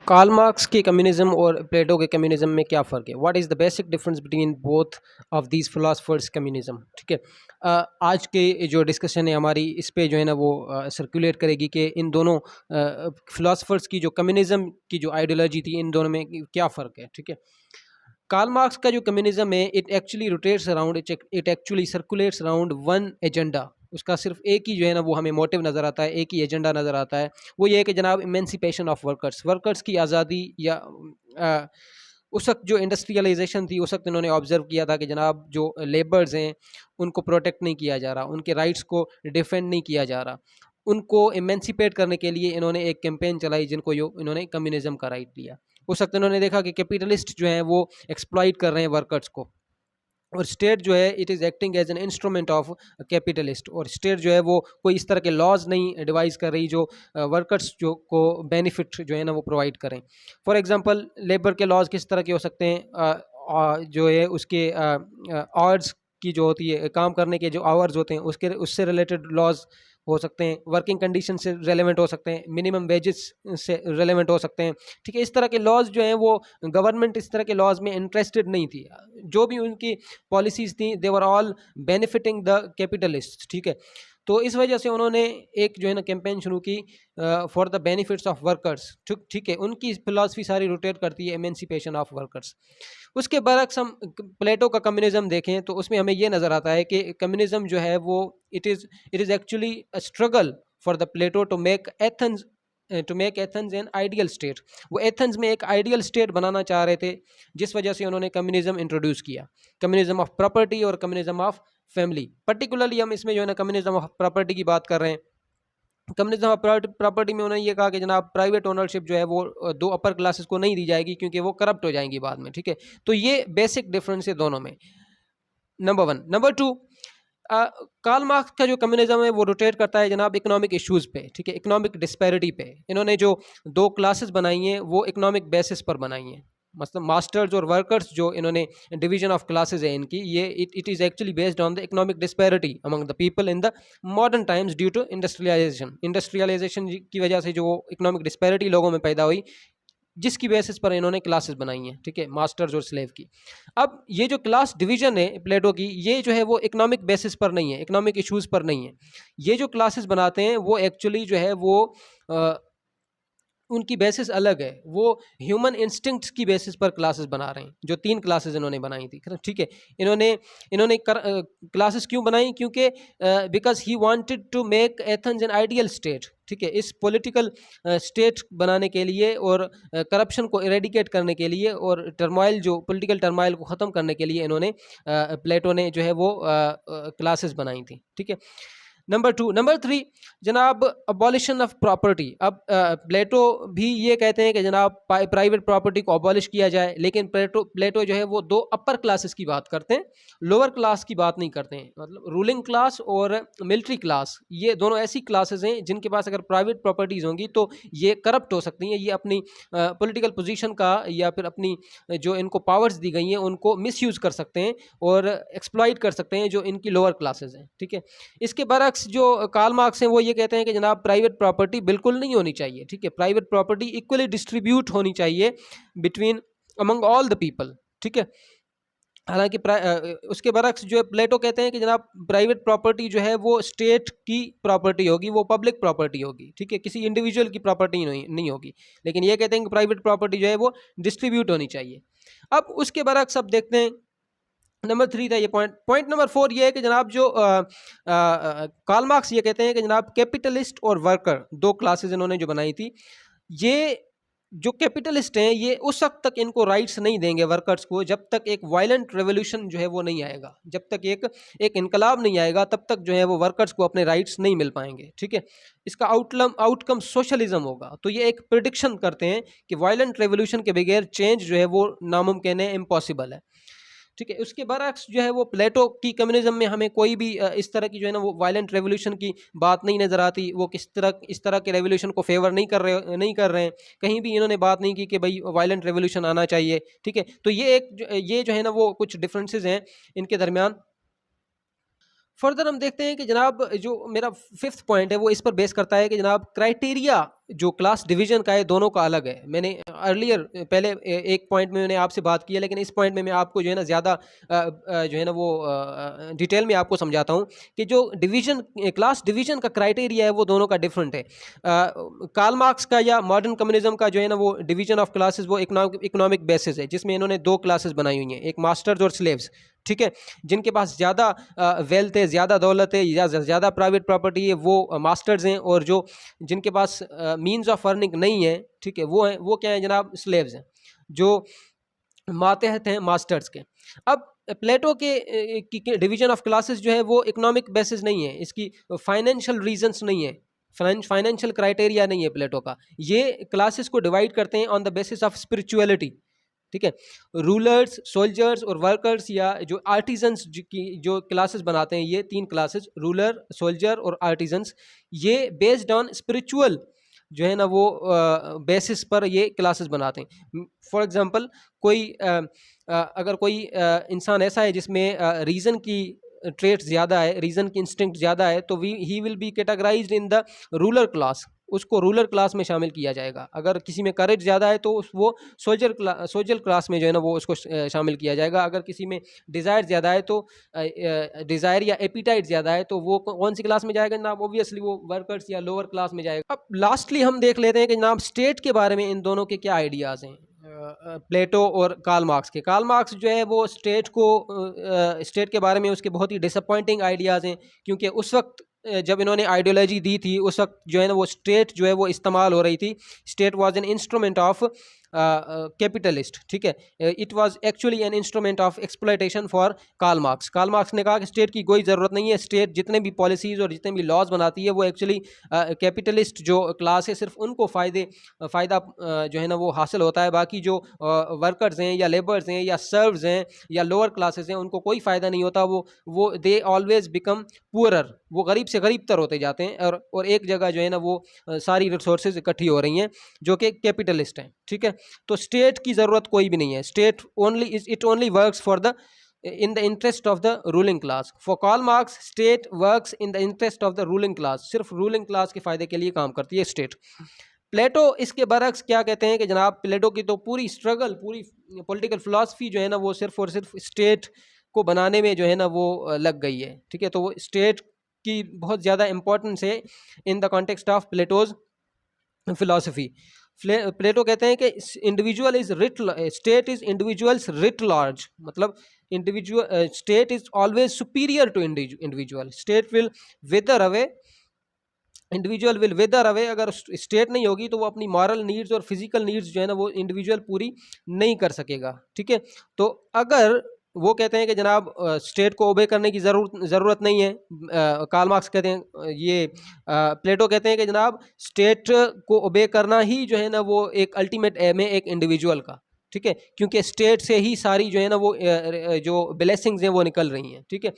Karl Marx के communism और प्लेटो के कम्युनिज्म में क्या फ़र्क है? What is the basic difference between both of these philosophers communism? ठीक है। आज के जो डिस्कशन है हमारी इस पे जो है ना वो सर्कुलेट करेगी कि इन दोनों फिलोसफर्स की जो कम्युनिज्म की जो आइडियोलॉजी थी इन दोनों में क्या फ़र्क है। ठीक है। कार्ल मार्क्स का जो कम्युनिज्म है it actually rotates around, it actually circulates around one agenda. उसका सिर्फ एक ही जो है ना वो हमें मोटिव नज़र आता है, एक ही एजेंडा नज़र आता है। वो ये है कि जनाब इमेंसिपेशन ऑफ वर्कर्स, वर्कर्स की आज़ादी। या उस वक्त जो इंडस्ट्रियलाइजेशन थी उस वक्त इन्होंने ऑब्जर्व किया था कि जनाब जो लेबर्स हैं उनको प्रोटेक्ट नहीं किया जा रहा, उनके राइट्स को डिफेंड नहीं किया जा रहा। उनको इमेंसिपेट करने के लिए इन्होंने एक कैंपेन चलाई जिनको यो इन्होंने कम्युनिज्म का राइट लिया। उस वक्त इन्होंने देखा कि कैपिटलिस्ट जो हैं वो एक्सप्लॉइट कर रहे हैं वर्कर्स को, और स्टेट जो है it is acting as an instrument of capitalist. और स्टेट जो है वो कोई इस तरह के लॉज नहीं डिवाइस कर रही जो वर्कर्स जो को बेनिफिट जो है ना वो प्रोवाइड करें। फॉर एग्जांपल लेबर के लॉज किस तरह के हो सकते हैं? जो है उसके आवर्स की जो होती है, काम करने के जो आवर्स होते हैं उसके उससे रिलेटेड लॉज हो सकते हैं, वर्किंग कंडीशन से रेलेवेंट हो सकते हैं, मिनिमम वेजेस से रेलेवेंट हो सकते हैं। ठीक है, इस तरह के लॉज जो हैं वो गवर्नमेंट इस तरह के लॉज में इंटरेस्टेड नहीं थी। जो भी उनकी पॉलिसीज़ थी they were all benefiting the capitalist. ठीक है, तो इस वजह से उन्होंने एक जो है ना कैंपेन शुरू की for the benefits of workers. ठीक है, उनकी फिलॉसफी सारी रोटेट करती है एमेंसिपेशन ऑफ वर्कर्स। उसके बरक्स हम प्लेटो का कम्युनिज्म देखें तो उसमें हमें ये नज़र आता है कि कम्युनिज्म जो है वो it is actually a struggle for the Plato to make Athens an ideal state. वो एथेंस में एक आइडियल स्टेट बनाना चाह रहे थे, जिस वजह से उन्होंने कम्युनिज्म इंट्रोड्यूस किया, कम्युनिज्म ऑफ प्रॉपर्टी और कम्युनिज्म ऑफ फैमिली। पर्टिकुलरली हम इसमें जो है ना कम्युनिज्म ऑफ प्रॉपर्टी की बात कर रहे हैं। कम्युनिज्म ऑफ प्रॉपर्टी में उन्होंने ये कहा कि जनाब प्राइवेट ओनरशिप जो है वो दो अपर क्लासेस को नहीं दी जाएगी क्योंकि वो करप्ट हो जाएंगी बाद में। ठीक है, तो ये बेसिक डिफरेंस है दोनों में, number one. Number two, Karl Marx का जो कम्युनिज्म है वो रोटेट करता है जनाब इकोनॉमिक इश्यूज पे। ठीक है, इकोनॉमिक डिस्पैरिटी पे। इन्होंने जो दो क्लासेस बनाई हैं वो इकोनॉमिक बेसिस पर बनाई हैं, मतलब मास्टर्स और वर्कर्स जो इन्होंने डिवीजन ऑफ क्लासेस है इनकी, ये it is actually based on the economic disparity among the people in the modern times due to industrialisation की वजह से जो इकोनॉमिक डिस्पैरिटी लोगों में पैदा हुई, जिसकी बेसिस पर इन्होंने क्लासेस बनाई हैं। ठीक है, मास्टर्स और स्लेव की। अब ये जो क्लास डिवीजन है प्लेटो की, ये जो है वो इकोनॉमिक बेसिस पर नहीं है, इकोनॉमिक इश्यूज पर नहीं है। ये जो क्लासेस बनाते हैं वो एक्चुअली जो है वो अ, उनकी बेसिस अलग है। वो ह्यूमन इंस्टिंक्ट्स की बेसिस पर क्लासेस बना रहे हैं, जो तीन क्लासेस इन्होंने बनाई थी। ठीक है, इन्होंने इन्होंने क्लासेस क्यों बनाई? क्योंकि because he wanted to make Athens an ideal state. ठीक है, इस पॉलिटिकल स्टेट बनाने के लिए और करप्शन को इरेडिकेट करने के लिए और टर्मोइल, जो पॉलिटिकल टर्मोइल को ख़त्म करने के लिए इन्होंने प्लेटो ने जो है वो क्लासेस बनाई थी। ठीक है, नंबर टू। नंबर थ्री, जनाब अबॉलिशन ऑफ प्रॉपर्टी। अब प्लेटो भी ये कहते हैं कि जनाब प्राइवेट प्रॉपर्टी को अबॉलिश किया जाए, लेकिन प्लेटो जो है वो दो अपर क्लासेस की बात करते हैं, लोअर क्लास की बात नहीं करते हैं। मतलब रूलिंग क्लास और मिलिट्री क्लास, ये दोनों ऐसी क्लासेस हैं जिनके पास अगर प्राइवेट प्रॉपर्टीज़ होंगी तो ये करप्ट हो सकती हैं, ये अपनी पॉलिटिकल पोजीशन का या फिर अपनी जो इनको पावर्स दी गई हैं उनको मिसयूज़ कर सकते हैं और एक्सप्लॉइट कर सकते हैं जो इनकी लोअर क्लासेस हैं। ठीक है, इसके बरक्स जो कार्ल मार्क्स हैं वो ये कहते हैं कि जनाब प्राइवेट प्रॉपर्टी बिल्कुल नहीं होनी चाहिए। ठीक है, प्राइवेट प्रॉपर्टी इक्वली डिस्ट्रीब्यूट होनी चाहिए between among all the people. ठीक है, हालांकि उसके बरक्स जो है प्लेटो कहते हैं कि जनाब प्राइवेट प्रॉपर्टी जो है वो स्टेट की प्रॉपर्टी होगी, वो पब्लिक प्रॉपर्टी होगी। ठीक है, किसी इंडिविजुअल की प्रॉपर्टी नहीं होगी। लेकिन ये कहते हैं कि प्राइवेट प्रॉपर्टी जो है वो डिस्ट्रीब्यूट होनी चाहिए। अब उसके बरक्स अब देखते हैं, नंबर थ्री था ये पॉइंट। पॉइंट नंबर फोर ये है कि जनाब जो कार्ल मार्क्स ये कहते हैं कि जनाब कैपिटलिस्ट और वर्कर दो क्लासेस इन्होंने जो बनाई थी, ये जो कैपिटलिस्ट हैं ये उस वक्त तक इनको राइट्स नहीं देंगे वर्कर्स को जब तक एक वायलेंट रेवोल्यूशन जो है वो नहीं आएगा, जब तक एक इनकलाब नहीं आएगा तब तक जो है वो वर्कर्स को अपने राइट्स नहीं मिल पाएंगे। ठीक है, इसका आउटकम सोशलिज्म होगा। तो ये एक प्रिडिक्शन करते हैं कि वायलेंट रेवोल्यूशन के बगैर चेंज जो है वो नामुमकिन है, इम्पॉसिबल है। ठीक है, उसके बरक्स जो है वो प्लेटो की कम्युनिज्म में हमें कोई भी इस तरह की जो है ना वो वायलेंट रेवोल्यूशन की बात नहीं नज़र आती। वो इस तरह के रेवोल्यूशन को फेवर नहीं कर रहे हैं। कहीं भी इन्होंने बात नहीं की कि भाई वायलेंट रेवोल्यूशन आना चाहिए। ठीक है, तो ये जो है ना वो कुछ डिफरेंसेस हैं इनके दरमियान। फर्दर हम देखते हैं कि जनाब जो मेरा फिफ्थ पॉइंट है वो इस पर बेस करता है कि जनाब क्राइटेरिया जो क्लास डिवीजन का है दोनों का अलग है। मैंने अर्लियर पहले एक पॉइंट में मैंने आपसे बात की है, लेकिन इस पॉइंट में मैं आपको जो है ना ज़्यादा जो है ना वो डिटेल में आपको समझाता हूँ कि जो डिवीजन क्लास डिवीजन का क्राइटेरिया है वो दोनों का डिफरेंट है। कार्ल मार्क्स का या मॉडर्न कम्युनिज्म का जो है ना वो डिवीजन ऑफ क्लासेस वो इकोनॉमिक बेसिस है, जिसमें इन्होंने दो क्लासेस बनाई हुई हैं, एक मास्टर्स और स्लेव्स। ठीक है, जिनके पास ज़्यादा वेल्थ है, ज़्यादा दौलत है या ज़्यादा प्राइवेट प्रॉपर्टी है वो मास्टर्स हैं, और जो जिनके पास मींस ऑफ अर्निंग नहीं है, ठीक है, वो क्या है जनाब, स्लेव्स हैं, जो मातहत हैं मास्टर्स के। अब प्लेटो के डिवीजन ऑफ क्लासेस जो है वो इकोनॉमिक बेसिस नहीं है, इसकी फाइनेंशियल रीजंस नहीं है, फाइनेंशियल क्राइटेरिया नहीं है प्लेटो का। ये क्लासेस को डिवाइड करते हैं on the basis of spirituality. ठीक है, रूलर्स, सोल्जर्स और वर्कर्स या जो आर्टिजन्स की जो क्लासेस बनाते हैं, ये तीन क्लासेस रूलर, सोल्जर और आर्टिजन्स, ये बेस्ड ऑन स्पिरिचुअल जो है ना वो बेसिस पर ये क्लासेस बनाते हैं। फॉर एग्जांपल कोई अगर कोई इंसान ऐसा है जिसमें रीज़न की ट्रेट ज़्यादा है, रीज़न की इंस्टिंक्ट ज़्यादा है, तो he will be categorised in the ruler class, उसको रूलर क्लास में शामिल किया जाएगा। अगर किसी में करेज ज़्यादा है तो वो सोल्जर क्लास में जो है ना वो उसको शामिल किया जाएगा। अगर किसी में डिज़ायर ज़्यादा है तो डिज़ायर या एपिटाइट ज़्यादा है तो वो कौन सी क्लास में जाएगा जनाब, ऑब्वियसली वो वर्कर्स या लोअर क्लास में जाएगा। अब लास्टली हम देख लेते हैं कि जनाब स्टेट के बारे में इन दोनों के क्या आइडियाज़ हैं, प्लेटो और कार्ल मार्क्स के। कार्ल मार्क्स जो है वो स्टेट के बारे में उसके बहुत ही डिसअपॉइंटिंग आइडियाज़ हैं, क्योंकि उस वक्त जब इन्होंने आइडियोलॉजी दी थी उस वक्त जो है ना वो स्टेट जो है वो इस्तेमाल हो रही थी। State was an instrument of capitalist. ठीक है, it was actually an instrument of exploitation for Karl Marx. Karl Marx ने कहा कि स्टेट की कोई ज़रूरत नहीं है, स्टेट जितने भी पॉलिसीज़ और जितने भी लॉज बनाती है वो एक्चुअली कैपिटलिस्ट जो क्लास है सिर्फ उनको फ़ायदा जो है ना वो हासिल होता है, बाकी जो वर्कर्स हैं या लेबर्स हैं या सर्व्स हैं या लोअर क्लासेस हैं उनको कोई फ़ायदा नहीं होता। वो दे ऑलवेज बिकम पुअरर, वो गरीब से गरीब तर होते जाते हैं, और एक जगह जो है ना वो सारी रिसोर्सेज इकट्ठी हो रही हैं जो कि कैपिटलिस्ट हैं। ठीक है, तो स्टेट की ज़रूरत कोई भी नहीं है। State it only works for the in the interest of the ruling class. For Karl Marx, state works in the interest of the ruling class. सिर्फ रूलिंग क्लास के फ़ायदे के लिए काम करती है स्टेट। प्लेटो इसके बरक्स क्या कहते हैं कि जनाब प्लेटो की तो पूरी स्ट्रगल, पूरी पॉलिटिकल फिलॉसफी जो है ना वो सिर्फ और सिर्फ स्टेट को बनाने में जो है ना वो लग गई है। ठीक है, तो वो स्टेट की बहुत ज़्यादा इंपॉर्टेंस है in the context of Plato's philosophy. Plato कहते हैं कि individual is writ state is individuals writ large, मतलब individual state is always superior to individual. State will wither away, individual will wither away. अगर state नहीं होगी तो वो अपनी मॉरल नीड्स और फिजिकल नीड्स जो है ना वो इंडिविजुअल पूरी नहीं कर सकेगा। ठीक है, तो अगर वो कहते हैं कि जनाब स्टेट को ओबे करने की ज़रूरत नहीं है, कार्ल मार्क्स कहते हैं ये, प्लेटो कहते हैं कि जनाब स्टेट को ओबे करना ही जो है ना वो एक अल्टीमेट एम है एक इंडिविजुअल का। ठीक है, क्योंकि स्टेट से ही सारी जो है ना वो जो ब्लेसिंग्स हैं वो निकल रही हैं। ठीक है,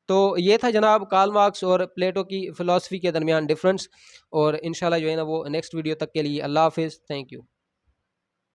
तो ये था जनाब कार्ल मार्क्स और प्लेटो की फ़िलासफ़ी के दरमियान डिफरेंस, और इंशाल्लाह जो है ना वो नेक्स्ट वीडियो तक के लिए अल्लाह हाफ़िज़, थैंक यू।